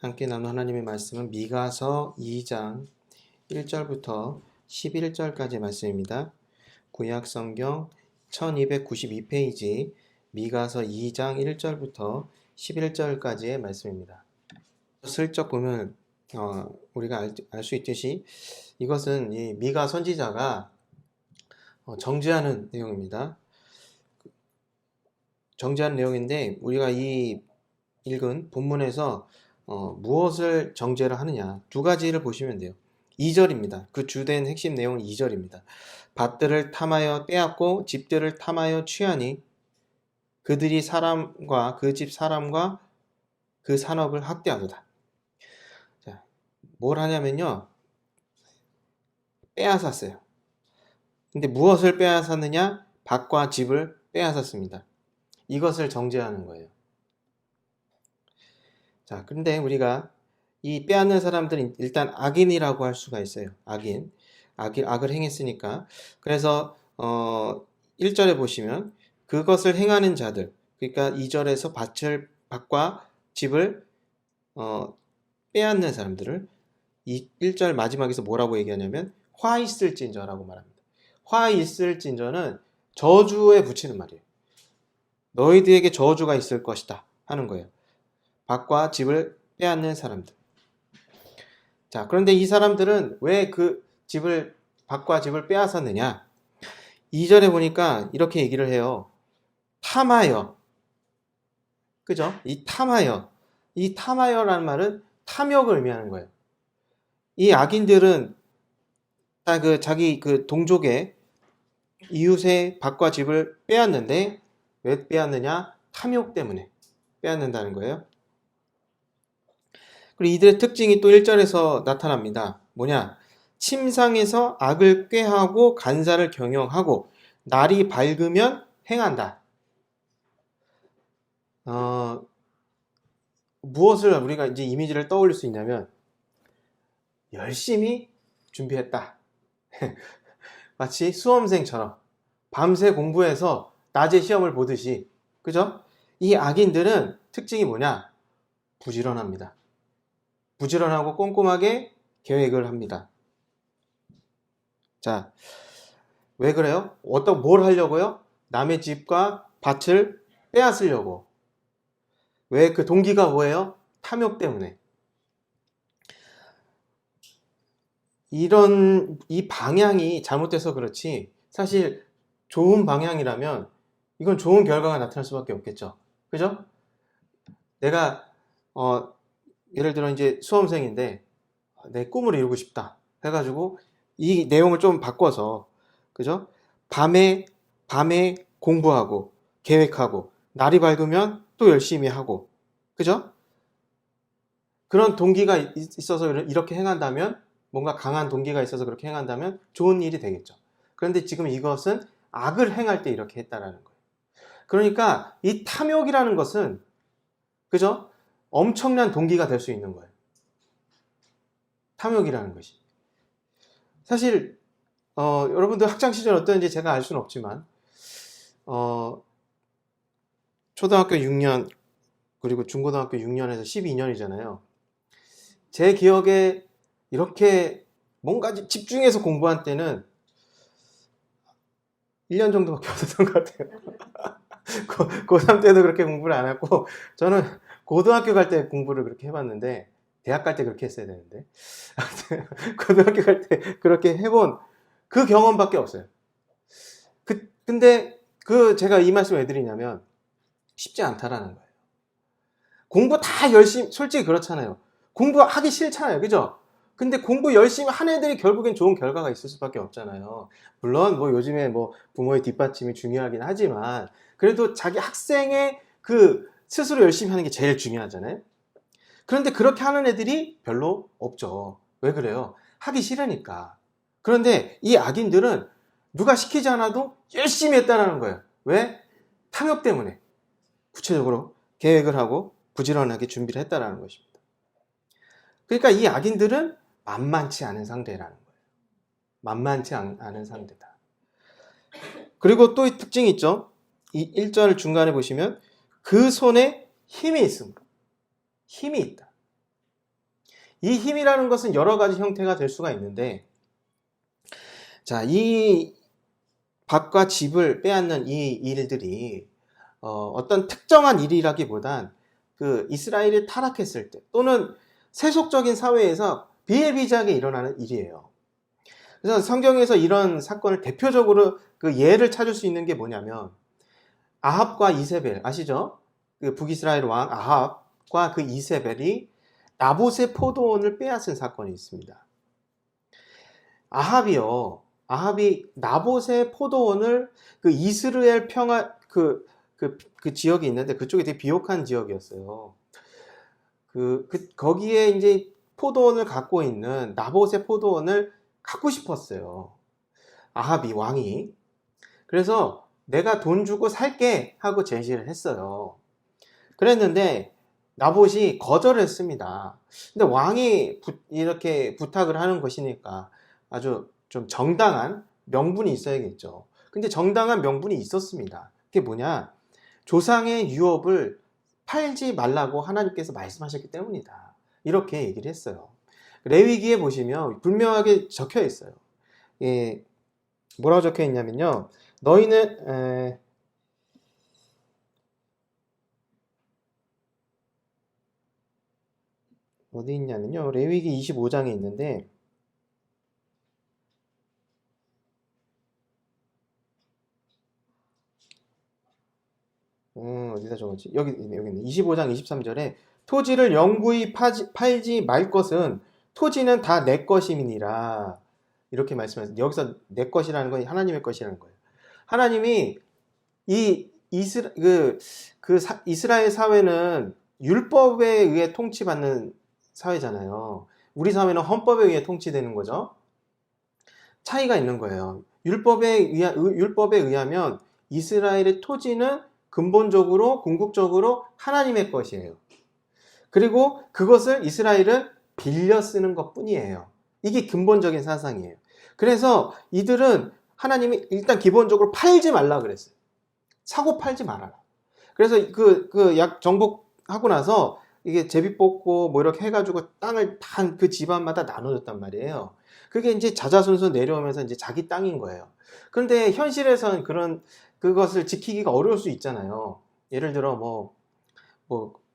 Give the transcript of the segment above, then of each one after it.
함께 나눈 하나님의 말씀은 미가서 2장 1절부터 11절까지의 말씀입니다. 구약성경 1292페이지 미가서 2장 1절부터 11절까지의 말씀입니다. 슬쩍 보면 우리가 알 수 있듯이 이것은 이 미가 선지자가 정죄하는 내용입니다. 정죄하는 내용인데 우리가 이 읽은 본문에서 무엇을 정죄를 하느냐, 두 가지를 보시면 돼요. 2절입니다. 그 주된 핵심 내용은 2절입니다. 밭들을 탐하여 빼앗고 집들을 탐하여 취하니 그들이 사람과 그 집 사람과 그 산업을 학대하도다. 자, 뭘 하냐면요, 빼앗았어요. 근데 무엇을 빼앗았느냐? 밭과 집을 빼앗았습니다. 이것을 정죄하는 거예요. 자, 그런데 우리가 이 빼앗는 사람들은 일단 악인이라고 할 수가 있어요. 악을 행했으니까. 그래서 1절에 보시면 그것을 행하는 자들, 그러니까 2절에서 밭과 집을 빼앗는 사람들을 이 1절 마지막에서 뭐라고 얘기하냐면 화 있을진저라고 말합니다. 화 있을진저는 저주에 붙이는 말이에요. 너희들에게 저주가 있을 것이다 하는 거예요. 밭과 집을 빼앗는 사람들. 자, 그런데 이 사람들은 왜 그 밭과 집을 빼앗았느냐? 2절에 보니까 이렇게 얘기를 해요. 탐하여. 그죠? 이 탐하여라는 말은 탐욕을 의미하는 거예요. 이 악인들은 다 자기 동족의 이웃의 밭과 집을 빼앗는데 왜 빼앗느냐? 탐욕 때문에 빼앗는다는 거예요. 그리고 이들의 특징이 또 1절에서 나타납니다. 뭐냐? 침상에서 악을 꾀하고 간사를 경영하고 날이 밝으면 행한다. 무엇을 우리가 이제 이미지를 떠올릴 수 있냐면 열심히 준비했다. 마치 수험생처럼 밤새 공부해서 낮에 시험을 보듯이, 그죠? 이 악인들은 특징이 뭐냐? 부지런합니다. 부지런하고 꼼꼼하게 계획을 합니다. 자, 왜 그래요? 뭘 하려고요? 남의 집과 밭을 빼앗으려고. 왜? 그 동기가 뭐예요? 탐욕 때문에. 이 방향이 잘못돼서 그렇지, 사실 좋은 방향이라면 이건 좋은 결과가 나타날 수밖에 없겠죠. 그죠? 내가 예를 들어 이제 수험생인데 내 꿈을 이루고 싶다 해가지고 이 내용을 좀 바꿔서, 그죠? 밤에 공부하고 계획하고 날이 밝으면 또 열심히 하고, 그죠? 그런 동기가 있어서 이렇게 행한다면, 뭔가 강한 동기가 있어서 그렇게 행한다면 좋은 일이 되겠죠. 그런데 지금 이것은 악을 행할 때 이렇게 했다라는 거예요. 그러니까 이 탐욕이라는 것은, 그죠? 엄청난 동기가 될 수 있는 거예요. 탐욕이라는 것이. 사실 여러분들 학창시절 어땠는지 제가 알 수는 없지만 초등학교 6년 그리고 중고등학교 6년에서 12년이잖아요. 제 기억에 이렇게 뭔가 집중해서 공부한 때는 1년 정도밖에 없었던 것 같아요. 고3 때도 그렇게 공부를 안 했고, 저는 고등학교 갈 때 공부를 그렇게 해봤는데, 대학 갈 때 그렇게 했어야 되는데, 고등학교 갈 때 그렇게 해본 그 경험밖에 없어요. 근데 제가 이 말씀을 왜 드리냐면 쉽지 않다라는 거예요. 공부 다 열심히, 솔직히 그렇잖아요. 공부하기 싫잖아요. 그죠? 근데 공부 열심히 한 애들이 결국엔 좋은 결과가 있을 수밖에 없잖아요. 물론 뭐 요즘에 뭐 부모의 뒷받침이 중요하긴 하지만 그래도 자기 학생의 스스로 열심히 하는 게 제일 중요하잖아요. 그런데 그렇게 하는 애들이 별로 없죠. 왜 그래요? 하기 싫으니까. 그런데 이 악인들은 누가 시키지 않아도 열심히 했다는 거예요. 왜? 탐욕 때문에. 구체적으로 계획을 하고 부지런하게 준비를 했다는 것입니다. 그러니까 이 악인들은 만만치 않은 상대라는 거예요. 만만치 않은 상대다. 그리고 또 특징이 있죠. 이 1절 중간에 보시면 그 손에 힘이 있습니다. 힘이 있다. 이 힘이라는 것은 여러 가지 형태가 될 수가 있는데, 자, 이 밭과 집을 빼앗는 이 일들이 어떤 특정한 일이라기보단 그 이스라엘이 타락했을 때 또는 세속적인 사회에서 비일비재하게 일어나는 일이에요. 그래서 성경에서 이런 사건을 대표적으로 그 예를 찾을 수 있는 게 뭐냐면 아합과 이세벨 아시죠? 그 북이스라엘 왕 아합과 그 이세벨이 나봇의 포도원을 빼앗은 사건이 있습니다. 아합이 나봇의 포도원을 그 이스라엘 평화 그 지역이 있는데 그쪽이 되게 비옥한 지역이었어요. 거기에 이제 포도원을 갖고 있는 나봇의 포도원을 갖고 싶었어요. 아합이 왕이. 그래서 내가 돈 주고 살게 하고 제시를 했어요. 그랬는데 나봇이 거절을 했습니다. 근데 왕이 이렇게 부탁을 하는 것이니까 아주 좀 정당한 명분이 있어야겠죠. 근데 정당한 명분이 있었습니다. 그게 뭐냐? 조상의 유업을 팔지 말라고 하나님께서 말씀하셨기 때문이다. 이렇게 얘기를 했어요. 레위기에 보시면 분명하게 적혀 있어요. 예, 뭐라고 적혀 있냐면요. 너희는 어디 있냐면요. 레위기 25장에 있는데 어디다 적었지? 여기 있네. 25장 23절에 토지를 영구히 팔지 말 것은 토지는 다 내 것임이니라. 이렇게 말씀하셨어요. 여기서 내 것이라는 건 하나님의 것이라는 거예요. 하나님이 이 이스라엘 사회는 율법에 의해 통치받는 사회잖아요. 우리 사회는 헌법에 의해 통치되는 거죠. 차이가 있는 거예요. 율법에 의하면 이스라엘의 토지는 근본적으로 궁극적으로 하나님의 것이에요. 그리고 그것을 이스라엘은 빌려 쓰는 것뿐이에요. 이게 근본적인 사상이에요. 그래서 이들은 하나님이 일단 기본적으로 팔지 말라 그랬어요. 사고 팔지 말아라. 그래서 약 정복하고 나서 이게 제비 뽑고 뭐 이렇게 해가지고 땅을 단 그 집안마다 나눠줬단 말이에요. 그게 이제 자자손손 내려오면서 이제 자기 땅인 거예요. 그런데 현실에서는 그것을 지키기가 어려울 수 있잖아요. 예를 들어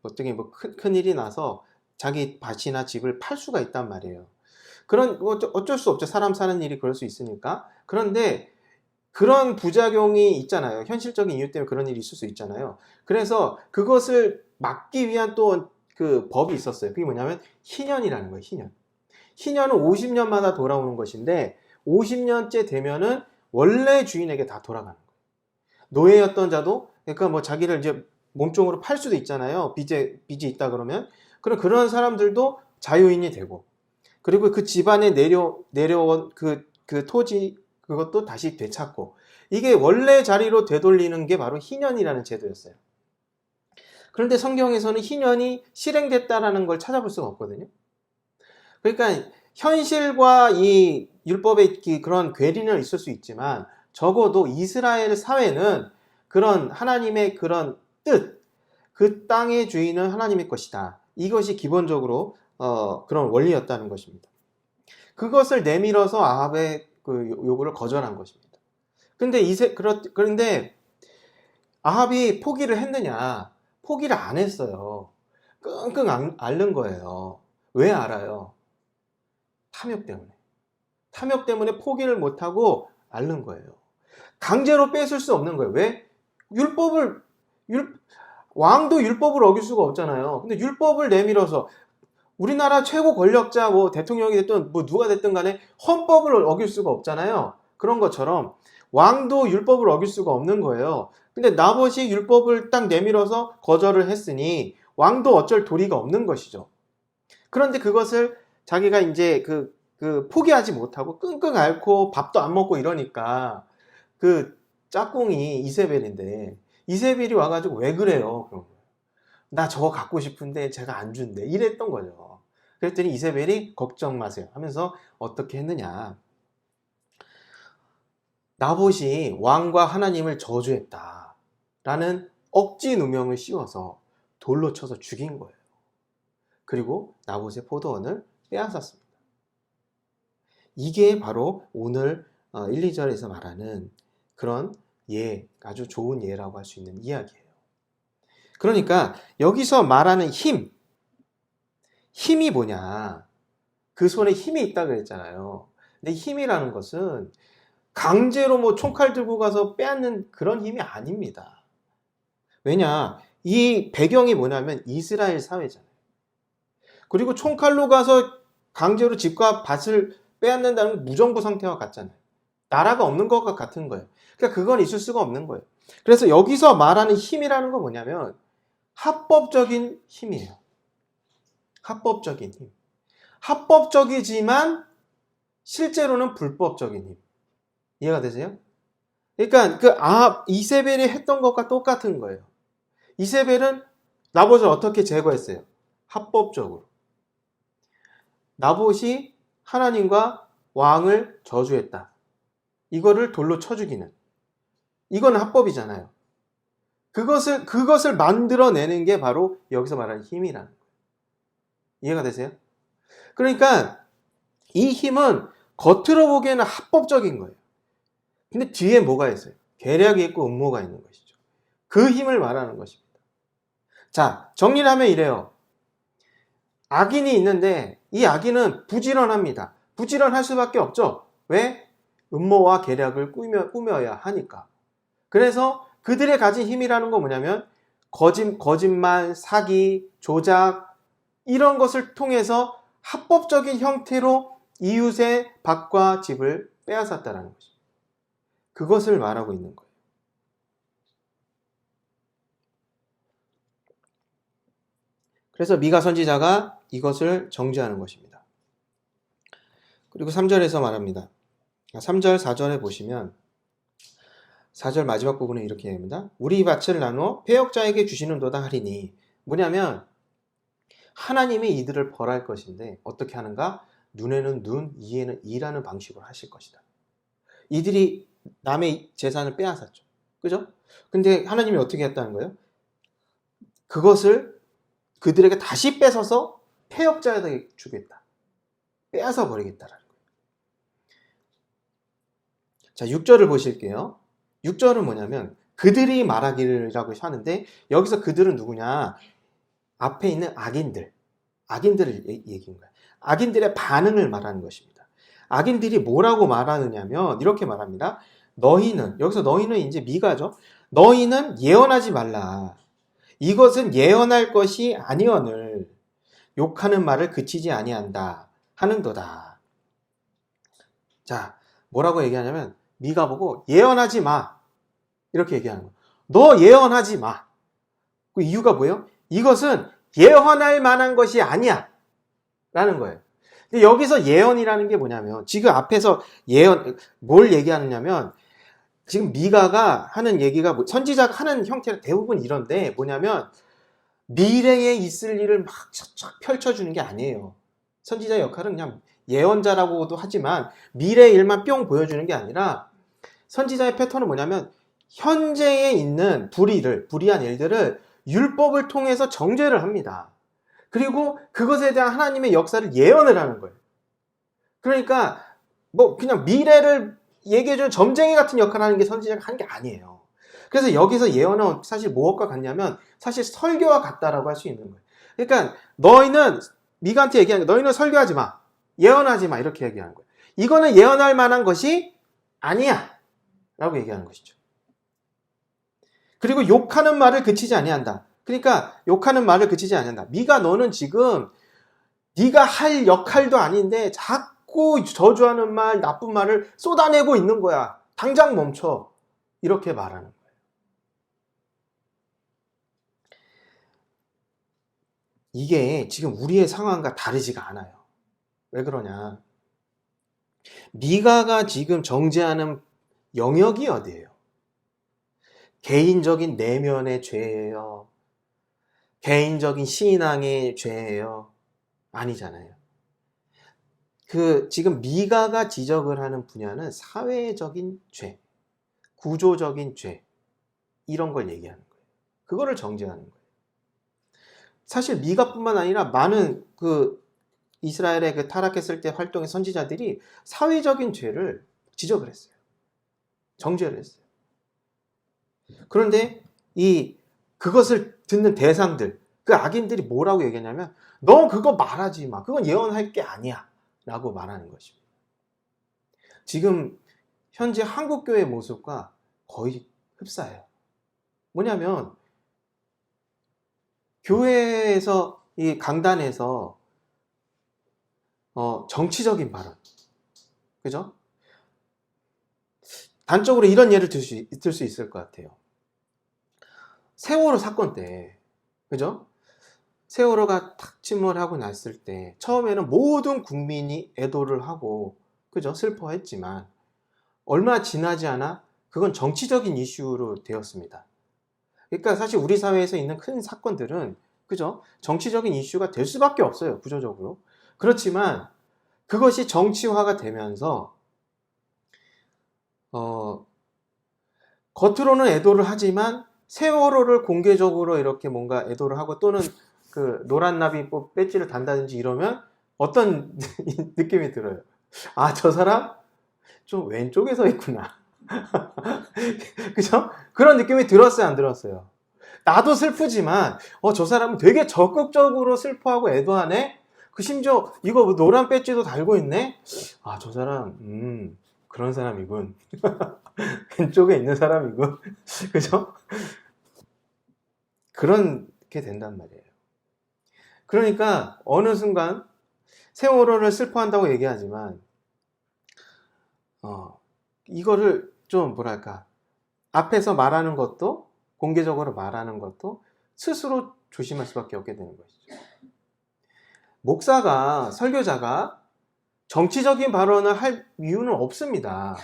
어떻게 큰 일이 나서 자기 밭이나 집을 팔 수가 있단 말이에요. 어쩔 수 없죠. 사람 사는 일이 그럴 수 있으니까. 그런데 그런 부작용이 있잖아요. 현실적인 이유 때문에 그런 일이 있을 수 있잖아요. 그래서 그것을 막기 위한 또 그 법이 있었어요. 그게 뭐냐면 희년이라는 거예요. 희년. 희년은 50년마다 돌아오는 것인데 50년째 되면은 원래 주인에게 다 돌아가는 거예요. 노예였던 자도 그러니까 뭐 자기를 이제 몸종으로 팔 수도 있잖아요. 빚이 있다 그러면 그런 사람들도 자유인이 되고 그리고 그 집안에 내려온 그 토지 그것도 다시 되찾고 이게 원래 자리로 되돌리는 게 바로 희년이라는 제도였어요. 그런데 성경에서는 희년이 실행됐다라는 걸 찾아볼 수가 없거든요. 그러니까 현실과 이 율법의 그런 괴리는 있을 수 있지만 적어도 이스라엘 사회는 그런 하나님의 그런 뜻, 그 땅의 주인은 하나님의 것이다. 이것이 기본적으로 그런 원리였다는 것입니다. 그것을 내밀어서 아합의 그 요구를 거절한 것입니다. 그런데 아합이 포기를 했느냐? 포기를 안 했어요. 끙끙 앓는 거예요. 왜 알아요? 탐욕 때문에. 탐욕 때문에 포기를 못하고 앓는 거예요. 강제로 뺏을 수 없는 거예요. 왜? 왕도 율법을 어길 수가 없잖아요. 근데 율법을 내밀어서 우리나라 최고 권력자 뭐 대통령이 됐든 뭐 누가 됐든 간에 헌법을 어길 수가 없잖아요. 그런 것처럼 왕도 율법을 어길 수가 없는 거예요. 근데 나봇이 율법을 딱 내밀어서 거절을 했으니 왕도 어쩔 도리가 없는 것이죠. 그런데 그것을 자기가 이제 포기하지 못하고 끙끙 앓고 밥도 안 먹고 이러니까 그 짝꿍이 이세벨인데 이세벨이 와가지고 왜 그래요? 나 저거 갖고 싶은데 제가 안 준대. 이랬던 거죠. 그랬더니 이세벨이 걱정 마세요 하면서 어떻게 했느냐. 나봇이 왕과 하나님을 저주했다 라는 억지 누명을 씌워서 돌로 쳐서 죽인 거예요. 그리고 나봇의 포도원을 빼앗았습니다. 이게 바로 오늘 1, 2절에서 말하는 그런 아주 좋은 예라고 할 수 있는 이야기예요. 그러니까 여기서 말하는 힘이 뭐냐? 그 손에 힘이 있다 그랬잖아요. 근데 힘이라는 것은 강제로 뭐 총칼 들고 가서 빼앗는 그런 힘이 아닙니다. 왜냐? 이 배경이 뭐냐면 이스라엘 사회잖아요. 그리고 총칼로 가서 강제로 집과 밭을 빼앗는다는 무정부 상태와 같잖아요. 나라가 없는 것과 같은 거예요. 그러니까 그건 있을 수가 없는 거예요. 그래서 여기서 말하는 힘이라는 건 뭐냐면 합법적인 힘이에요. 합법적인 힘. 합법적이지만 실제로는 불법적인 힘. 이해가 되세요? 그러니까 이세벨이 했던 것과 똑같은 거예요. 이세벨은 나봇을 어떻게 제거했어요? 합법적으로. 나봇이 하나님과 왕을 저주했다. 이거를 돌로 쳐 죽이는. 이건 합법이잖아요. 그것을 만들어내는 게 바로 여기서 말하는 힘이라는 거예요. 이해가 되세요? 그러니까 이 힘은 겉으로 보기에는 합법적인 거예요. 근데 뒤에 뭐가 있어요? 계략이 있고 음모가 있는 것이죠. 그 힘을 말하는 것입니다. 자, 정리를 하면 이래요. 악인이 있는데 이 악인은 부지런합니다. 부지런할 수밖에 없죠. 왜? 음모와 계략을 꾸며야 하니까. 그래서 그들의 가진 힘이라는 건 뭐냐면 거짓말, 사기, 조작 이런 것을 통해서 합법적인 형태로 이웃의 밭과 집을 빼앗았다는 것입니다. 그것을 말하고 있는 거예요. 그래서 미가 선지자가 이것을 정죄하는 것입니다. 그리고 3절에서 말합니다. 3절, 4절에 보시면 4절 마지막 부분에 이렇게 합니다. 우리 밭을 나누어 패역자에게 주시는도다 하리니 뭐냐면 하나님이 이들을 벌할 것인데 어떻게 하는가? 눈에는 눈, 이에는 이라는 방식으로 하실 것이다. 이들이 남의 재산을 빼앗았죠. 그죠? 근데 하나님이 어떻게 했다는 거예요? 그것을 그들에게 다시 뺏어서 패역자에게 주겠다. 빼앗아 버리겠다라는 거예요. 자, 6절을 보실게요. 6절은 뭐냐면 그들이 말하기라고 하는데 여기서 그들은 누구냐? 앞에 있는 악인들을 얘기한 거예요. 악인들의 반응을 말하는 것입니다. 악인들이 뭐라고 말하느냐면 이렇게 말합니다. 여기서 너희는 이제 미가죠. 너희는 예언하지 말라. 이것은 예언할 것이 아니언을 욕하는 말을 그치지 아니한다 하는도다. 자, 뭐라고 얘기하냐면 미가 보고 예언하지 마. 이렇게 얘기하는 거예요. 너 예언하지 마. 그 이유가 뭐예요? 이것은 예언할 만한 것이 아니야. 라는 거예요. 근데 여기서 예언이라는 게 뭐냐면 지금 앞에서 뭘 얘기하느냐면 지금 미가가 하는 얘기가 선지자가 하는 형태가 대부분 이런데 뭐냐면 미래에 있을 일을 막 쫙 펼쳐주는 게 아니에요. 선지자의 역할은 그냥 예언자라고도 하지만 미래의 일만 뿅 보여주는 게 아니라 선지자의 패턴은 뭐냐면 현재에 있는 불의한 일들을 율법을 통해서 정죄를 합니다. 그리고 그것에 대한 하나님의 역사를 예언을 하는 거예요. 그러니까 그냥 미래를 얘기해주는 점쟁이 같은 역할을 하는 게 선지자가 하는 게 아니에요. 그래서 여기서 예언은 사실 무엇과 같냐면 사실 설교와 같다라고 할 수 있는 거예요. 그러니까 미가한테 얘기하는 거예요. 너희는 설교하지 마. 예언하지 마. 이렇게 얘기하는 거예요. 이거는 예언할 만한 것이 아니야. 라고 얘기하는 것이죠. 그리고 욕하는 말을 그치지 아니한다. 그러니까 욕하는 말을 그치지 아니한다. 미가 너는 지금 네가 할 역할도 아닌데 자꾸 저주하는 말, 나쁜 말을 쏟아내고 있는 거야. 당장 멈춰. 이렇게 말하는 거예요. 이게 지금 우리의 상황과 다르지가 않아요. 왜 그러냐? 미가가 지금 정죄하는 영역이 어디예요? 개인적인 내면의 죄예요? 개인적인 신앙의 죄예요? 아니잖아요. 지금 미가가 지적을 하는 분야는 사회적인 죄, 구조적인 죄, 이런 걸 얘기하는 거예요. 그거를 정죄하는 거예요. 사실 미가뿐만 아니라 많은 이스라엘의 그 타락했을 때 활동의 선지자들이 사회적인 죄를 지적을 했어요. 정죄를 했어요. 그런데 그것을 듣는 대상들, 그 악인들이 뭐라고 얘기하냐면, 너 그거 말하지 마. 그건 예언할 게 아니야. 라고 말하는 것입니다. 지금 현재 한국교회의 모습과 거의 흡사해요. 뭐냐면 교회에서 이 강단에서 정치적인 발언, 그죠? 단적으로 이런 예를 들 수 있을 것 같아요. 세월호 사건 때, 그죠? 세월호가 탁 침몰하고 났을 때 처음에는 모든 국민이 애도를 하고, 그죠? 슬퍼했지만 얼마 지나지 않아 그건 정치적인 이슈로 되었습니다. 그러니까 사실 우리 사회에서 있는 큰 사건들은, 그죠? 정치적인 이슈가 될 수밖에 없어요, 구조적으로. 그렇지만 그것이 정치화가 되면서 겉으로는 애도를 하지만 세월호를 공개적으로 이렇게 뭔가 애도를 하고, 또는 그 노란 나비 배지를 단다든지 이러면 어떤 느낌이 들어요. 아, 저 사람 좀 왼쪽에 서 있구나. 그죠? 그런 느낌이 들었어요, 안 들었어요? 나도 슬프지만 저 사람은 되게 적극적으로 슬퍼하고 애도하네. 그 심지어 이거 뭐 노란 배지도 달고 있네. 아, 저 사람 그런 사람이군. 왼쪽에 있는 사람이군. 그죠? 그렇게 된단 말이에요. 그러니까 어느 순간 세월호를 슬퍼한다고 얘기하지만 이거를 좀 뭐랄까, 앞에서 말하는 것도, 공개적으로 말하는 것도 스스로 조심할 수밖에 없게 되는 것이죠. 목사가, 설교자가 정치적인 발언을 할 이유는 없습니다.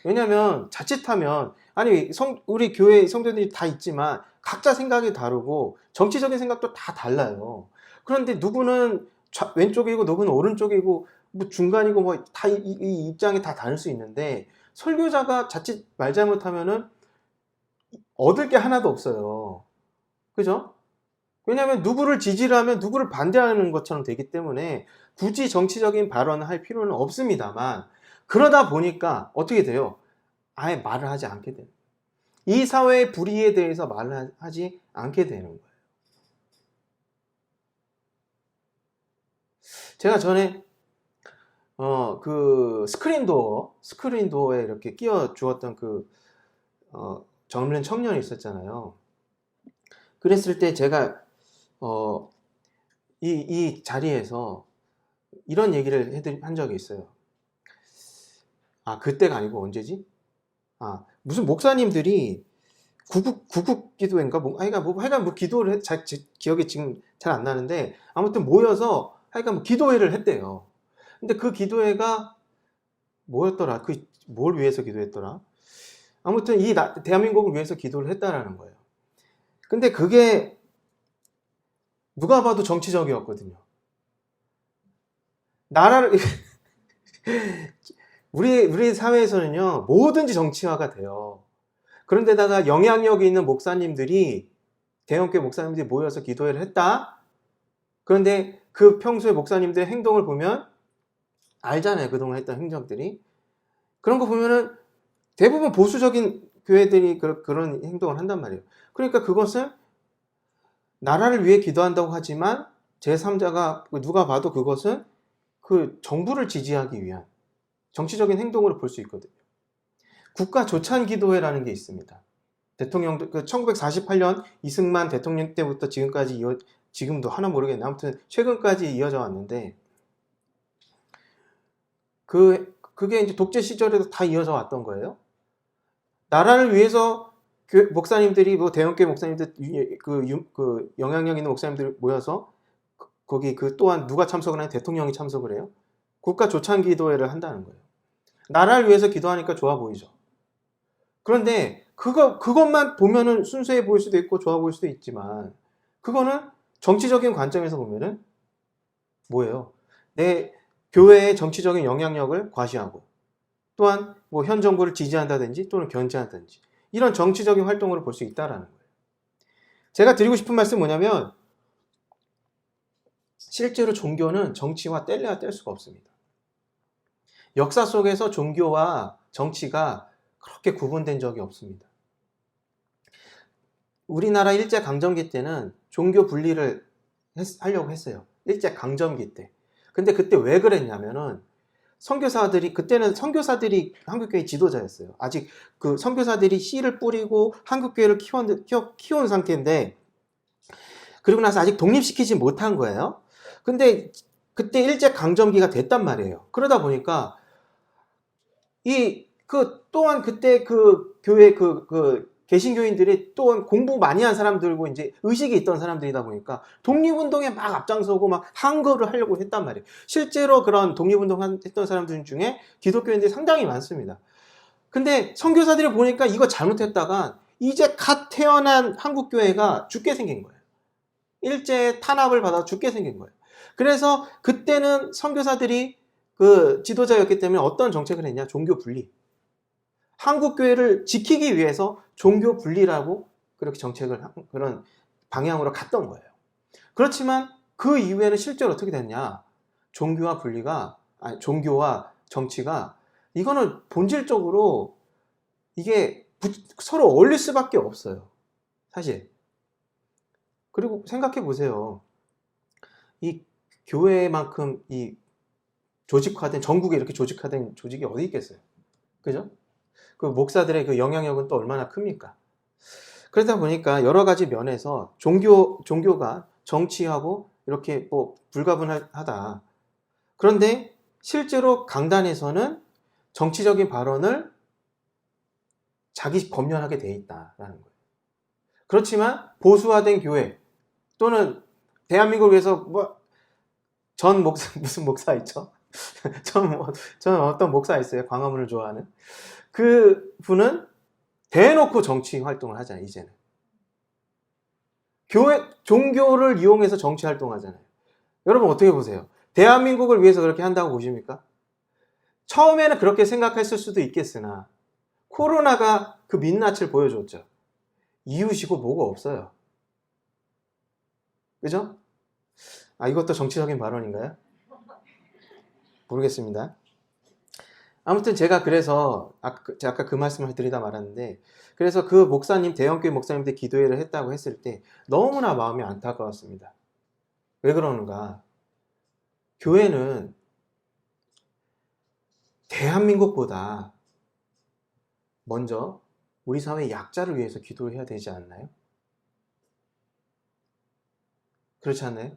왜냐하면 자칫하면, 아니 우리 교회 성도들이 다 있지만 각자 생각이 다르고 정치적인 생각도 다 달라요. 그런데 누구는 왼쪽이고 누구는 오른쪽이고 뭐 중간이고 뭐 다 이 입장이 다 다를 수 있는데, 설교자가 자칫 말 잘못하면은 얻을 게 하나도 없어요. 그죠? 왜냐하면 누구를 지지를 하면 누구를 반대하는 것처럼 되기 때문에 굳이 정치적인 발언을 할 필요는 없습니다만, 그러다 보니까 어떻게 돼요? 아예 말을 하지 않게 돼요. 이 사회의 불의에 대해서 말을 하지 않게 되는 거예요. 제가 전에 그 스크린도어에 이렇게 끼워 주었던 그 젊은 청년이 있었잖아요. 그랬을 때 제가 이 자리에서 이런 얘기를 한 적이 있어요. 아, 그때가 아니고 언제지? 아, 무슨 목사님들이 구국 기도회인가? 하여간 뭐 기도를 기억이 지금 잘 안 나는데, 아무튼 모여서 하여간 뭐 기도회를 했대요. 근데 그 기도회가 뭐였더라? 뭘 위해서 기도했더라? 아무튼 대한민국을 위해서 기도를 했다라는 거예요. 근데 그게 누가 봐도 정치적이었거든요. 나라를 우리 사회에서는요, 뭐든지 정치화가 돼요. 그런데다가 영향력이 있는 목사님들이, 대형교회 목사님들이 모여서 기도회를 했다? 그런데 그 평소에 목사님들의 행동을 보면 알잖아요. 그동안 했던 행적들이. 그런 거 보면은 대부분 보수적인 교회들이 그런 행동을 한단 말이에요. 그러니까 그것은 나라를 위해 기도한다고 하지만 제3자가 누가 봐도 그것은 그 정부를 지지하기 위한 정치적인 행동으로 볼 수 있거든요. 국가 조찬 기도회라는 게 있습니다. 대통령도 1948년 이승만 대통령 때부터 지금까지 지금도 하나 모르겠네. 아무튼 최근까지 이어져 왔는데, 그게 이제 독재 시절에도 다 이어져 왔던 거예요. 나라를 위해서 목사님들이, 뭐 대형교회 목사님들, 그 영향력 있는 목사님들 모여서 거기 또한 누가 참석을 하냐? 대통령이 참석을 해요. 국가 조찬 기도회를 한다는 거예요. 나라를 위해서 기도하니까 좋아 보이죠. 그런데 그것만 보면은 순수해 보일 수도 있고 좋아 보일 수도 있지만, 그거는 정치적인 관점에서 보면은 뭐예요? 내 교회의 정치적인 영향력을 과시하고, 또한 뭐 현 정부를 지지한다든지 또는 견제한다든지 이런 정치적인 활동으로 볼 수 있다라는 거예요. 제가 드리고 싶은 말씀은 뭐냐면, 실제로 종교는 정치와 뗄래야 뗄 수가 없습니다. 역사 속에서 종교와 정치가 그렇게 구분된 적이 없습니다. 우리나라 일제강점기 때는 종교 분리를 하려고 했어요. 일제강점기 때. 근데 그때 왜 그랬냐면은 그때는 선교사들이 한국교회 지도자였어요. 아직 그 선교사들이 씨를 뿌리고 한국교회를 키운 상태인데, 그리고 나서 아직 독립시키지 못한 거예요. 근데 그때 일제강점기가 됐단 말이에요. 그러다 보니까 또한 그때 그 교회 개신교인들이 또한 공부 많이 한 사람들고 이제 의식이 있던 사람들이다 보니까 독립운동에 막 앞장서고 막 항거를 하려고 했단 말이에요. 실제로 그런 독립운동 했던 사람들 중에 기독교인들이 상당히 많습니다. 근데 선교사들이 보니까 이거 잘못했다가 이제 갓 태어난 한국교회가 죽게 생긴 거예요. 일제 탄압을 받아 죽게 생긴 거예요. 그래서 그때는 선교사들이 그 지도자였기 때문에 어떤 정책을 했냐? 종교 분리. 한국교회를 지키기 위해서 종교 분리라고 그렇게 그런 방향으로 갔던 거예요. 그렇지만 그 이후에는 실제로 어떻게 됐냐? 종교와 정치가 이거는 본질적으로 이게 서로 어울릴 수밖에 없어요. 사실. 그리고 생각해 보세요. 이 교회만큼 전국에 이렇게 조직화된 조직이 어디 있겠어요? 그죠? 그 목사들의 그 영향력은 또 얼마나 큽니까? 그러다 보니까 여러 가지 면에서 종교가 정치하고 이렇게 뭐 불가분하다. 그런데 실제로 강단에서는 정치적인 발언을 자기 검열하게 돼 있다라는 거예요. 그렇지만 보수화된 교회 또는 대한민국에서 무슨 목사 있죠? 저는 어떤 목사 있어요. 광화문을 좋아하는. 그 분은 대놓고 정치 활동을 하잖아요, 이제는. 종교를 이용해서 정치 활동하잖아요. 여러분 어떻게 보세요? 대한민국을 위해서 그렇게 한다고 보십니까? 처음에는 그렇게 생각했을 수도 있겠으나 코로나가 그 민낯을 보여줬죠. 이유시고 뭐가 없어요. 그죠? 이것도 정치적인 발언인가요? 모르겠습니다. 아무튼 제가 그래서 아까 그 말씀을 드리다 말았는데, 그래서 그 대형교회 목사님들 기도회를 했다고 했을 때 너무나 마음이 안타까웠습니다. 왜 그러는가? 교회는 대한민국보다 먼저 우리 사회의 약자를 위해서 기도를 해야 되지 않나요? 그렇지 않나요?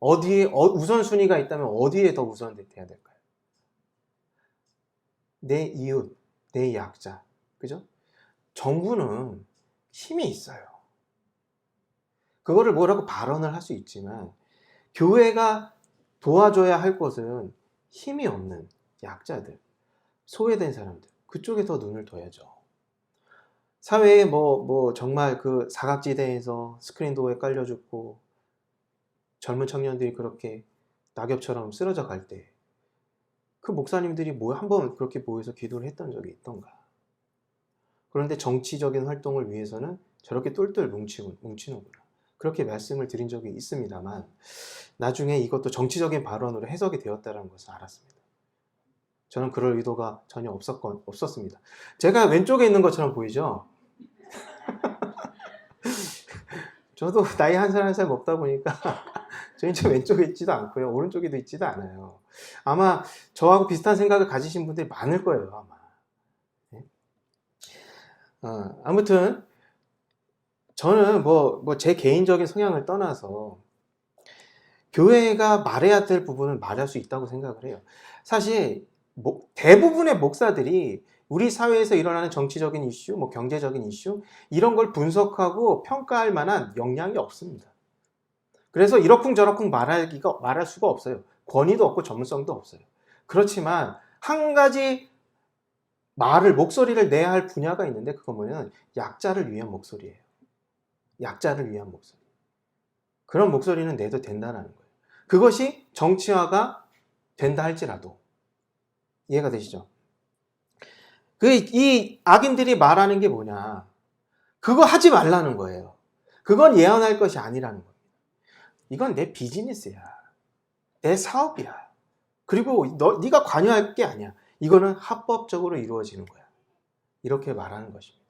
우선순위가 있다면 어디에 더 우선돼야 될까요? 내 이웃, 내 약자. 그죠? 정부는 힘이 있어요. 그거를 뭐라고 발언을 할 수 있지만, 교회가 도와줘야 할 것은 힘이 없는 약자들, 소외된 사람들, 그쪽에 더 눈을 둬야죠. 사회에 정말 그 사각지대에서 스크린도어에 깔려 죽고 젊은 청년들이 그렇게 낙엽처럼 쓰러져 갈 때, 그 목사님들이 한번 그렇게 모여서 기도를 했던 적이 있던가? 그런데 정치적인 활동을 위해서는 저렇게 똘똘 뭉치는구나. 그렇게 말씀을 드린 적이 있습니다만, 나중에 이것도 정치적인 발언으로 해석이 되었다는 것을 알았습니다. 저는 그럴 의도가 전혀 없었습니다. 제가 왼쪽에 있는 것처럼 보이죠? 저도 나이 한 살 한 살 먹다 보니까 저 왼쪽에 있지도 않고요. 오른쪽에도 있지도 않아요. 아마 저하고 비슷한 생각을 가지신 분들이 많을 거예요, 아마. 네? 아무튼 저는 제 개인적인 성향을 떠나서 교회가 말해야 될 부분은 말할 수 있다고 생각을 해요. 사실 대부분의 목사들이 우리 사회에서 일어나는 정치적인 이슈, 경제적인 이슈, 이런 걸 분석하고 평가할 만한 역량이 없습니다. 그래서 이러쿵저러쿵 말할 수가 없어요. 권위도 없고 전문성도 없어요. 그렇지만 한 가지 목소리를 내야 할 분야가 있는데, 그건 뭐냐면 약자를 위한 목소리예요. 약자를 위한 목소리. 그런 목소리는 내도 된다는 거예요. 그것이 정치화가 된다 할지라도. 이해가 되시죠? 이 악인들이 말하는 게 뭐냐? 그거 하지 말라는 거예요. 그건 예언할 것이 아니라는 겁니다. 이건 내 비즈니스야. 내 사업이야. 그리고 네가 관여할 게 아니야. 이거는 합법적으로 이루어지는 거야. 이렇게 말하는 것입니다.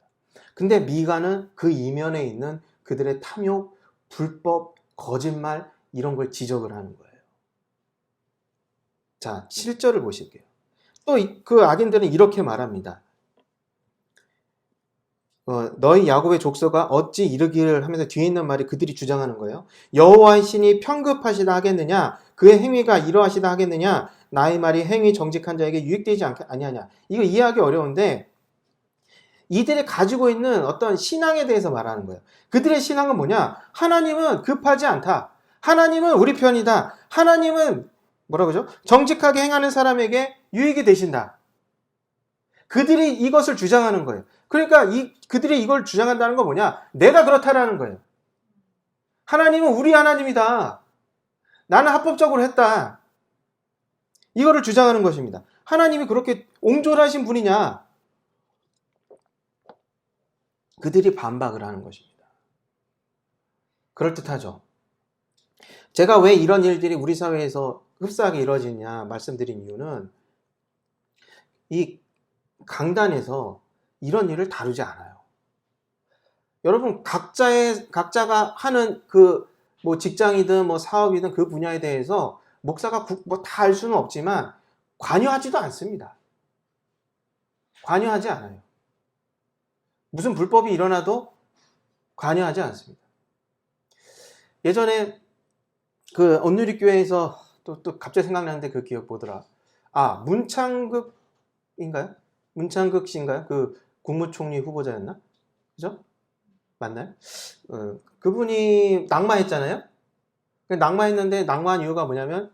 근데 미가는 그 이면에 있는 그들의 탐욕, 불법, 거짓말 이런 걸 지적을 하는 거예요. 자, 7절을 보실게요. 또 그 악인들은 이렇게 말합니다. 너희 야곱의 족속아 어찌 이르기를 하면서 뒤에 있는 말이 그들이 주장하는 거예요. 여호와의 신이 편급하시다 하겠느냐? 그의 행위가 이러하시다 하겠느냐? 나의 말이 행위 정직한 자에게 유익되지 아니하냐? 이거 이해하기 어려운데 이들이 가지고 있는 어떤 신앙에 대해서 말하는 거예요. 그들의 신앙은 뭐냐? 하나님은 급하지 않다. 하나님은 우리 편이다. 하나님은 뭐라 그러죠? 정직하게 행하는 사람에게 유익이 되신다. 그들이 이것을 주장하는 거예요. 그러니까 그들이 이걸 주장한다는 건 뭐냐? 내가 그렇다라는 거예요. 하나님은 우리 하나님이다. 나는 합법적으로 했다. 이거를 주장하는 것입니다. 하나님이 그렇게 옹졸하신 분이냐? 그들이 반박을 하는 것입니다. 그럴듯하죠. 제가 왜 이런 일들이 우리 사회에서 흡사하게 이루어지냐 말씀드린 이유는 이 강단에서 이런 일을 다루지 않아요. 여러분 각자가 하는 뭐 직장이든 뭐 사업이든 그 분야에 대해서 목사가 뭐 다 알 수는 없지만 관여하지도 않습니다. 관여하지 않아요. 무슨 불법이 일어나도 관여하지 않습니다. 예전에 그 온누리교회에서 또 갑자기 생각나는데 그 기억 보더라. 문창극인가요? 문창극 씨인가요? 그 국무총리 후보자였나? 그죠? 맞나요? 그분이 낙마했잖아요? 낙마했는데 낙마한 이유가 뭐냐면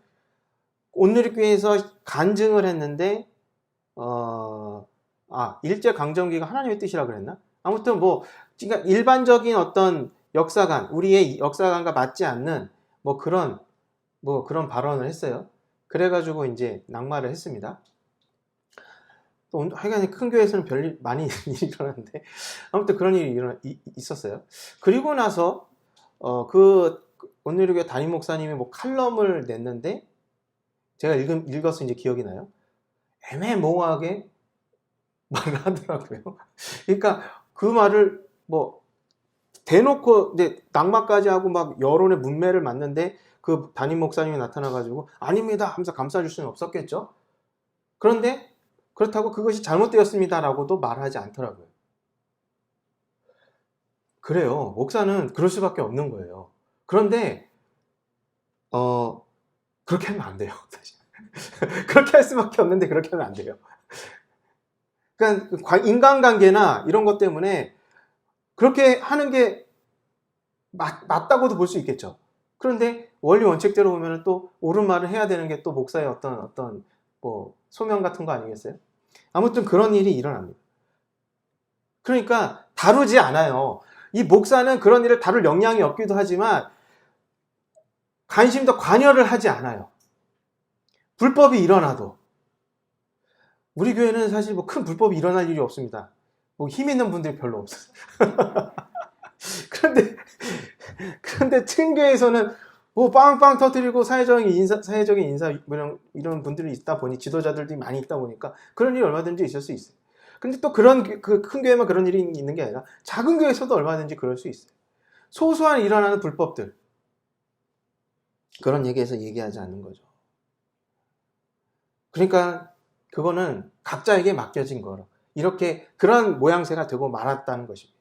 온누리교회에서 간증을 했는데 일제강점기가 하나님의 뜻이라 그랬나? 아무튼 그러니까 일반적인 어떤 역사관, 우리의 역사관과 맞지 않는 그런 발언을 했어요. 그래가지고 이제 낙마를 했습니다. 하여간 큰 교회에서는 별일 많이 일이 일어났는데 아무튼 그런 일이 있었어요. 그리고 나서 그 온누리교회 담임 목사님이 칼럼을 냈는데 제가 읽어서 이제 기억이 나요. 애매모호하게 말을 하더라고요. 그러니까 그 말을 대놓고 이제 낙마까지 하고 막 여론의 문매를 맞는데 그 담임 목사님이 나타나가지고 아닙니다 하면서 감싸줄 수는 없었겠죠. 그런데 그렇다고 그것이 잘못되었습니다라고도 말하지 않더라고요. 그래요. 목사는 그럴 수밖에 없는 거예요. 그런데 그렇게 하면 안 돼요. 사실. 그렇게 할 수밖에 없는데 그렇게 하면 안 돼요. 그러니까 인간관계나 이런 것 때문에 그렇게 하는 게 맞다고도 볼 수 있겠죠. 그런데 원리 원칙대로 보면 또 옳은 말을 해야 되는 게 또 목사의 어떤 소명 같은 거 아니겠어요? 아무튼 그런 일이 일어납니다. 그러니까 다루지 않아요. 이 목사는 그런 일을 다룰 역량이 없기도 하지만 관심도 관여를 하지 않아요. 불법이 일어나도. 우리 교회는 사실 큰 불법이 일어날 일이 없습니다. 힘 있는 분들이 별로 없어요. 그런데 층교에서는 빵빵 터뜨리고 사회적인 인사 이런 분들이 있다 보니 지도자들이 많이 있다 보니까 그런 일이 얼마든지 있을 수 있어요. 근데 또 큰 교회만 그런 일이 있는 게 아니라 작은 교회에서도 얼마든지 그럴 수 있어요. 소소한 일어나는 불법들 그런 얘기에서 얘기하지 않는 거죠. 그러니까 그거는 각자에게 맡겨진 거로 이렇게 그런 모양새가 되고 말았다는 것입니다.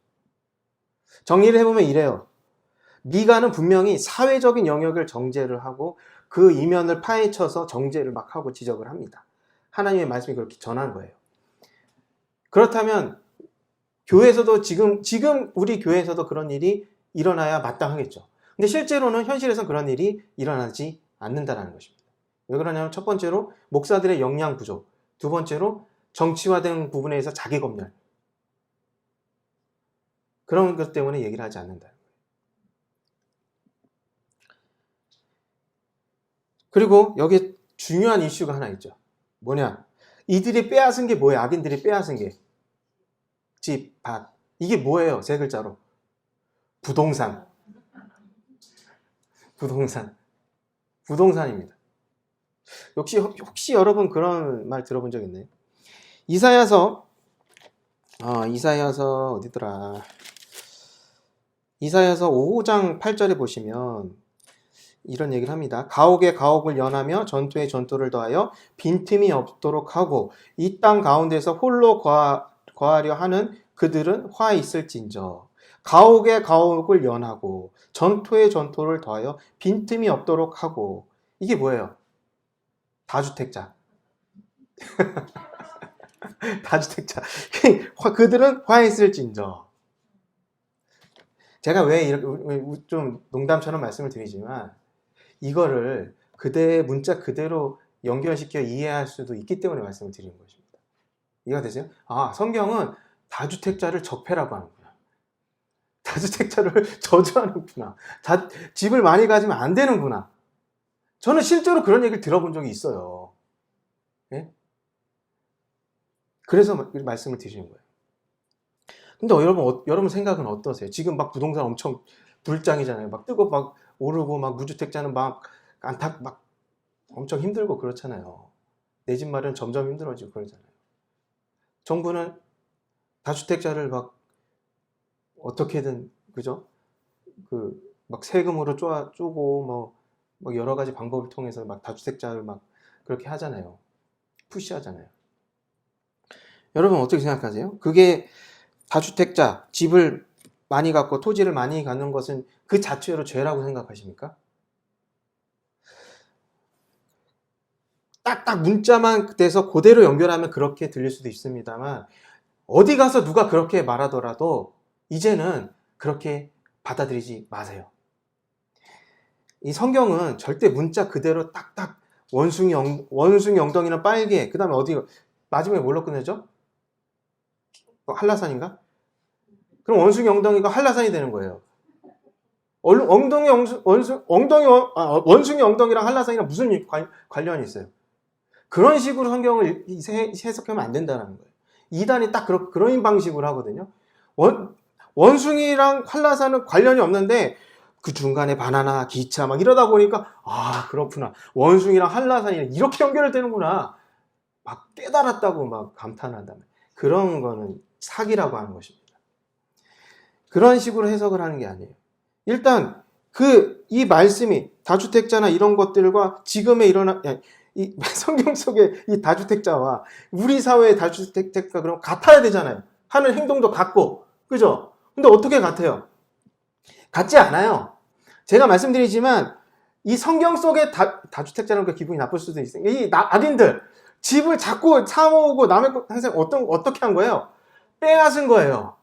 정리를 해보면 이래요. 미가는 분명히 사회적인 영역을 정죄를 하고 그 이면을 파헤쳐서 정죄를 막 하고 지적을 합니다. 하나님의 말씀이 그렇게 전한 거예요. 그렇다면 교회에서도 지금 우리 교회에서도 그런 일이 일어나야 마땅하겠죠. 근데 실제로는 현실에서 그런 일이 일어나지 않는다는 것입니다. 왜 그러냐면 첫 번째로 목사들의 역량 부족, 두 번째로 정치화된 부분에서 자기 검열 그런 것 때문에 얘기를 하지 않는다. 그리고 여기 중요한 이슈가 하나 있죠. 뭐냐? 이들이 빼앗은 게 뭐예요? 악인들이 빼앗은 게 집, 밭. 이게 뭐예요? 세 글자로. 부동산. 부동산입니다. 혹시 여러분 그런 말 들어본 적 있나요? 이사야서 어디더라? 이사야서 5장 8절에 보시면 이런 얘기를 합니다. 가옥에 가옥을 연하며 전투에 전투를 더하여 빈틈이 없도록 하고 이 땅 가운데서 홀로 거하려 하는 그들은 화 있을진저. 가옥에 가옥을 연하고 전투에 전투를 더하여 빈틈이 없도록 하고, 이게 뭐예요? 다주택자. 다주택자. 그들은 화 있을진저. 제가 왜 이렇게 좀 농담처럼 말씀을 드리지만, 이거를 그대의 문자 그대로 연결시켜 이해할 수도 있기 때문에 말씀을 드리는 것입니다. 이해가 되세요? 성경은 다주택자를 적폐라고 하는구나. 다주택자를 저주하는구나. 집을 많이 가지면 안 되는구나. 저는 실제로 그런 얘기를 들어본 적이 있어요. 예? 그래서 말씀을 드리는 거예요. 근데 여러분 생각은 어떠세요? 지금 막 부동산 엄청 불장이잖아요. 막 뜨고 막 오르고 막 무주택자는 막 엄청 힘들고 그렇잖아요. 내 집 마련 점점 힘들어지고 그러잖아요. 정부는 다주택자를 막 어떻게든, 그죠? 막 세금으로 쪼고 뭐 여러 가지 방법을 통해서 막 다주택자를 막 그렇게 하잖아요. 푸시하잖아요. 여러분 어떻게 생각하세요? 그게 다주택자, 집을 많이 갖고 토지를 많이 갖는 것은 그 자체로 죄라고 생각하십니까? 딱딱 문자만 돼서 그대로 연결하면 그렇게 들릴 수도 있습니다만, 어디 가서 누가 그렇게 말하더라도 이제는 그렇게 받아들이지 마세요. 이 성경은 절대 문자 그대로 딱딱 원숭이 엉덩이는 빨개, 그 다음에 어디 마지막에 뭘로 끝내죠? 한라산인가? 그럼 원숭이 엉덩이가 한라산이 되는 거예요. 원숭이 엉덩이랑 한라산이랑 무슨 관련이 있어요? 그런 식으로 성경을 해석하면 안 된다는 거예요. 이단이 딱 그런 방식으로 하거든요. 원숭이랑 한라산은 관련이 없는데 그 중간에 바나나, 기차 막 이러다 보니까 그렇구나. 원숭이랑 한라산이 이렇게 연결되는구나. 막 깨달았다고 막 감탄한다면, 그런 거는 사기라고 하는 것입니다. 그런 식으로 해석을 하는 게 아니에요. 일단 이 말씀이 다주택자나 이런 것들과 지금의 이 성경 속의 이 다주택자와 우리 사회의 다주택자가 그럼 같아야 되잖아요. 하는 행동도 같고, 그죠? 근데 어떻게 같아요? 같지 않아요. 제가 말씀드리지만 이 성경 속의 다주택자라는 게 기분이 나쁠 수도 있어요. 이 악인들 집을 자꾸 사모으고 남의 것 항상 어떻게 한 거예요? 빼앗은 거예요.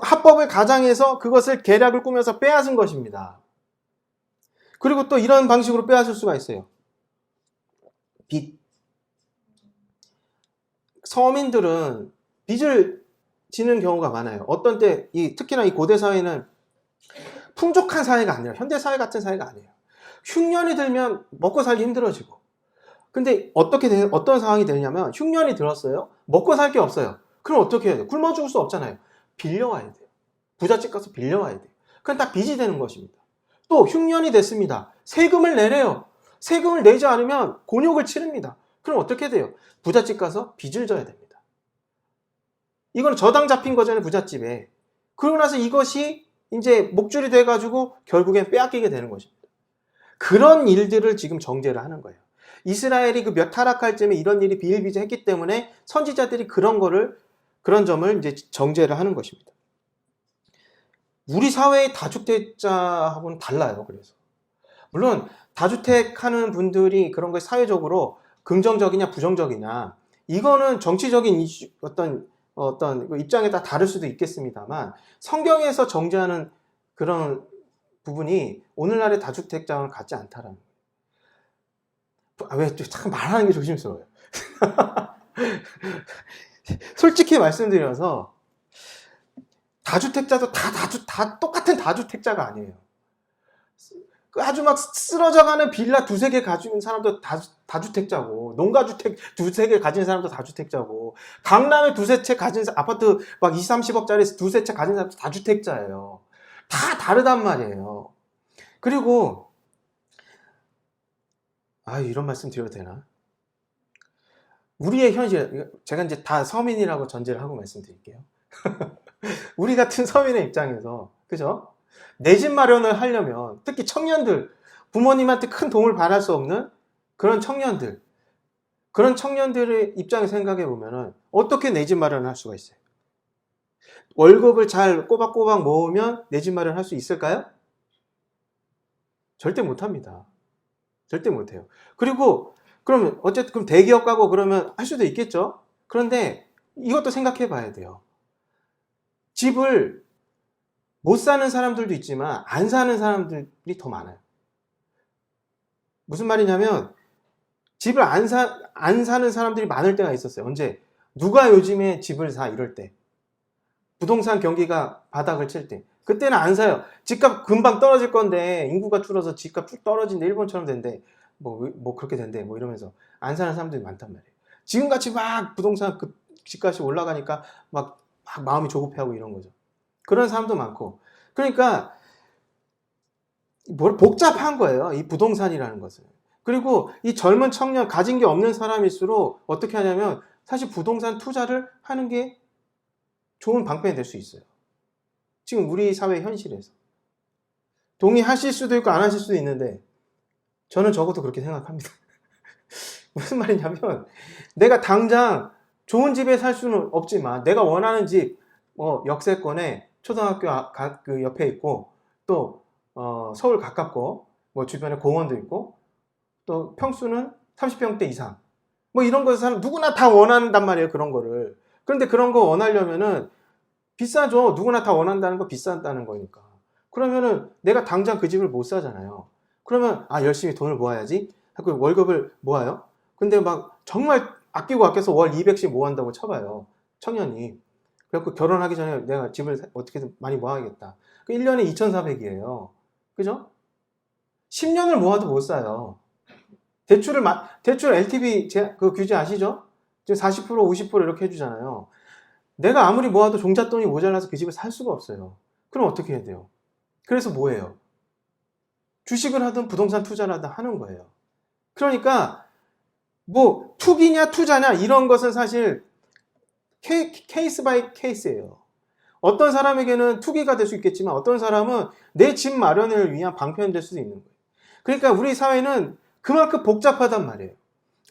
합법을 가장해서 그것을 계략을 꾸며서 빼앗은 것입니다. 그리고 또 이런 방식으로 빼앗을 수가 있어요. 빚. 서민들은 빚을 지는 경우가 많아요. 어떤 때 특히나 이 고대 사회는 풍족한 사회가 아니라 현대 사회 같은 사회가 아니에요. 흉년이 들면 먹고 살기 힘들어지고. 근데 어떤 상황이 되냐면 흉년이 들었어요. 먹고 살 게 없어요. 그럼 어떻게 해야 돼요? 굶어 죽을 수 없잖아요. 빌려와야 돼요. 부잣집 가서 빌려와야 돼요. 그럼 다 빚이 되는 것입니다. 또 흉년이 됐습니다. 세금을 내래요. 세금을 내지 않으면 곤욕을 치릅니다. 그럼 어떻게 돼요? 부잣집 가서 빚을 져야 됩니다. 이건 저당 잡힌 거잖아요, 부잣집에. 그러고 나서 이것이 이제 목줄이 돼가지고 결국엔 빼앗기게 되는 것입니다. 그런 일들을 지금 정죄를 하는 거예요. 이스라엘이 타락할 쯤에 이런 일이 비일비재했기 때문에 선지자들이 그런 점을 이제 정죄를 하는 것입니다. 우리 사회의 다주택자하고는 달라요. 그래서 물론 다주택하는 분들이 그런 걸 사회적으로 긍정적이냐 부정적이냐, 이거는 정치적인 어떤 입장에 따라 다를 수도 있겠습니다만, 성경에서 정죄하는 그런 부분이 오늘날의 다주택자는 같지 않다라는 거예요. 왜 참 말하는 게 조심스러워요. 솔직히 말씀드려서 다주택자도 다 똑같은 다주택자가 아니에요. 아주 막 쓰러져가는 빌라 두세 개 가진 사람도 다주택자고, 농가주택 두세 개 가진 사람도 다주택자고, 강남에 두세 채 가진 아파트 막 20, 30억짜리 두세 채 가진 사람도 다주택자예요. 다 다르단 말이에요. 그리고 이런 말씀 드려도 되나? 우리의 현실, 제가 이제 다 서민이라고 전제를 하고 말씀드릴게요. 우리 같은 서민의 입장에서, 그죠? 내 집 마련을 하려면, 특히 청년들, 부모님한테 큰 도움을 받을 수 없는 그런 청년들의 입장에서 생각해 보면은, 어떻게 내 집 마련을 할 수가 있어요? 월급을 잘 꼬박꼬박 모으면 내 집 마련을 할 수 있을까요? 절대 못 합니다. 절대 못 해요. 그리고, 그러면, 어쨌든, 그럼 대기업 가고 그러면 할 수도 있겠죠? 그런데 이것도 생각해 봐야 돼요. 집을 못 사는 사람들도 있지만 안 사는 사람들이 더 많아요. 무슨 말이냐면 집을 안 사는 사람들이 많을 때가 있었어요. 언제? 누가 요즘에 집을 사 이럴 때. 부동산 경기가 바닥을 칠 때. 그때는 안 사요. 집값 금방 떨어질 건데 인구가 줄어서 집값 쭉 떨어진대. 일본처럼 된대. 뭐 그렇게 된대. 뭐 이러면서 안 사는 사람들이 많단 말이에요. 지금같이 막 부동산 집값이 올라가니까 막 마음이 조급해하고 이런 거죠. 그런 사람도 많고. 그러니까 복잡한 거예요. 이 부동산이라는 것은. 그리고 이 젊은 청년, 가진 게 없는 사람일수록 어떻게 하냐면 사실 부동산 투자를 하는 게 좋은 방편이 될 수 있어요. 지금 우리 사회 현실에서. 동의하실 수도 있고 안 하실 수도 있는데 저는 적어도 그렇게 생각합니다. 무슨 말이냐면 내가 당장 좋은 집에 살 수는 없지만 내가 원하는 집, 역세권에 초등학교 그 옆에 있고 또 서울 가깝고 뭐 주변에 공원도 있고 또 평수는 30평대 이상 뭐 이런 것을 누구나 다 원한단 말이에요. 그런 거를. 그런데 그런 거 원하려면은 비싸죠. 누구나 다 원한다는 거 비싼다는 거니까. 그러면은 내가 당장 그 집을 못 사잖아요. 그러면 열심히 돈을 모아야지 하고 월급을 모아요. 근데 막 정말 아끼고 아껴서 월 200씩 모은다고 쳐봐요. 청년이. 그래갖고 결혼하기 전에 내가 집을 어떻게든 많이 모아야겠다. 1년에 2,400이에요. 그죠? 10년을 모아도 못 사요. 대출 LTV 그 규제 아시죠? 지금 40%, 50% 이렇게 해주잖아요. 내가 아무리 모아도 종잣돈이 모자라서 그 집을 살 수가 없어요. 그럼 어떻게 해야 돼요? 그래서 뭐예요? 주식을 하든 부동산 투자를 하든 하는 거예요. 그러니까 뭐 투기냐 투자냐 이런 것은 사실 케이스 바이 케이스예요. 어떤 사람에게는 투기가 될 수 있겠지만 어떤 사람은 내 집 마련을 위한 방편이 될 수도 있는 거예요. 그러니까 우리 사회는 그만큼 복잡하단 말이에요.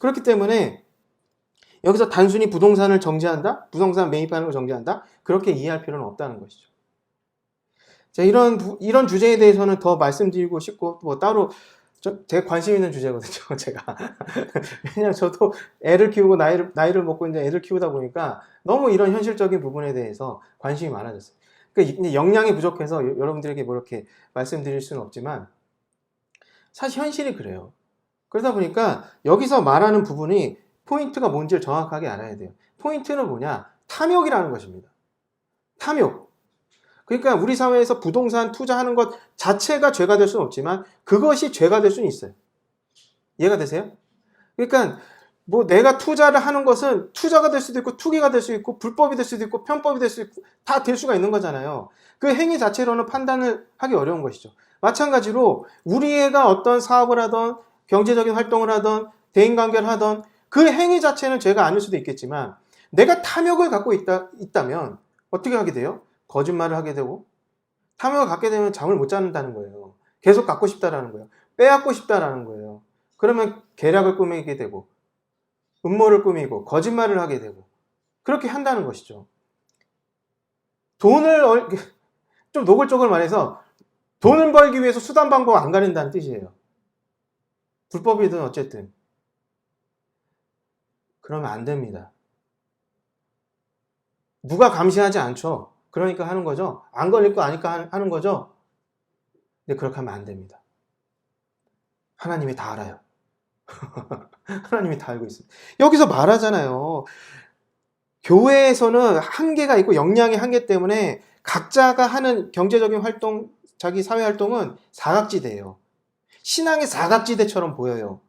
그렇기 때문에 여기서 단순히 부동산을 정지한다? 부동산 매입하는 걸 정지한다? 그렇게 이해할 필요는 없다는 것이죠. 자, 이런 주제에 대해서는 더 말씀드리고 싶고, 뭐 따로, 제 관심 있는 주제거든요, 제가. 왜냐면 저도 애를 키우고 나이를 먹고 이제 애를 키우다 보니까 너무 이런 현실적인 부분에 대해서 관심이 많아졌어요. 그러니까 역량이 부족해서 여러분들에게 뭐 이렇게 말씀드릴 수는 없지만, 사실 현실이 그래요. 그러다 보니까 여기서 말하는 부분이 포인트가 뭔지를 정확하게 알아야 돼요. 포인트는 뭐냐? 탐욕이라는 것입니다. 탐욕. 그러니까 우리 사회에서 부동산 투자하는 것 자체가 죄가 될 수는 없지만 그것이 죄가 될 수는 있어요. 이해가 되세요? 그러니까 뭐 내가 투자를 하는 것은 투자가 될 수도 있고 투기가 될 수 있고 불법이 될 수도 있고 편법이 될 수 있고 다 될 수가 있는 거잖아요. 그 행위 자체로는 판단을 하기 어려운 것이죠. 마찬가지로 우리 애가 어떤 사업을 하던 경제적인 활동을 하던 대인관계를 하던 그 행위 자체는 죄가 아닐 수도 있겠지만 내가 탐욕을 갖고 있다면 어떻게 하게 돼요? 거짓말을 하게 되고 탐욕을 갖게 되면 잠을 못 자는다는 거예요. 계속 갖고 싶다라는 거예요. 빼앗고 싶다라는 거예요. 그러면 계략을 꾸미게 되고 음모를 꾸미고 거짓말을 하게 되고 그렇게 한다는 것이죠. 좀 노골적으로 말해서 돈을 벌기 위해서 수단 방법 안 가린다는 뜻이에요. 불법이든 어쨌든. 그러면 안 됩니다. 누가 감시하지 않죠. 그러니까 하는 거죠. 안 걸릴 거 아니까 하는 거죠. 근데 그렇게 하면 안 됩니다. 하나님이 다 알아요. 하나님이 다 알고 있습니다. 여기서 말하잖아요. 교회에서는 한계가 있고 역량의 한계 때문에 각자가 하는 경제적인 활동, 자기 사회 활동은 사각지대예요. 신앙의 사각지대처럼 보여요.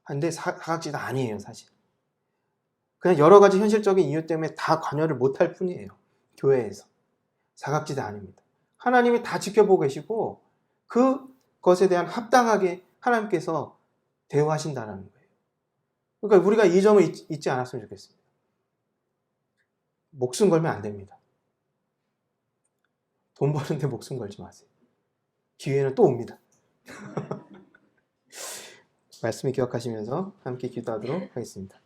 근데 사각지대 아니에요, 사실. 그냥 여러 가지 현실적인 이유 때문에 다 관여를 못할 뿐이에요. 교회에서. 사각지대 아닙니다. 하나님이 다 지켜보고 계시고 그것에 대한 합당하게 하나님께서 대우하신다는 거예요. 그러니까 우리가 이 점을 잊지 않았으면 좋겠습니다. 목숨 걸면 안 됩니다. 돈 버는데 목숨 걸지 마세요. 기회는 또 옵니다. 말씀을 기억하시면서 함께 기도하도록 하겠습니다.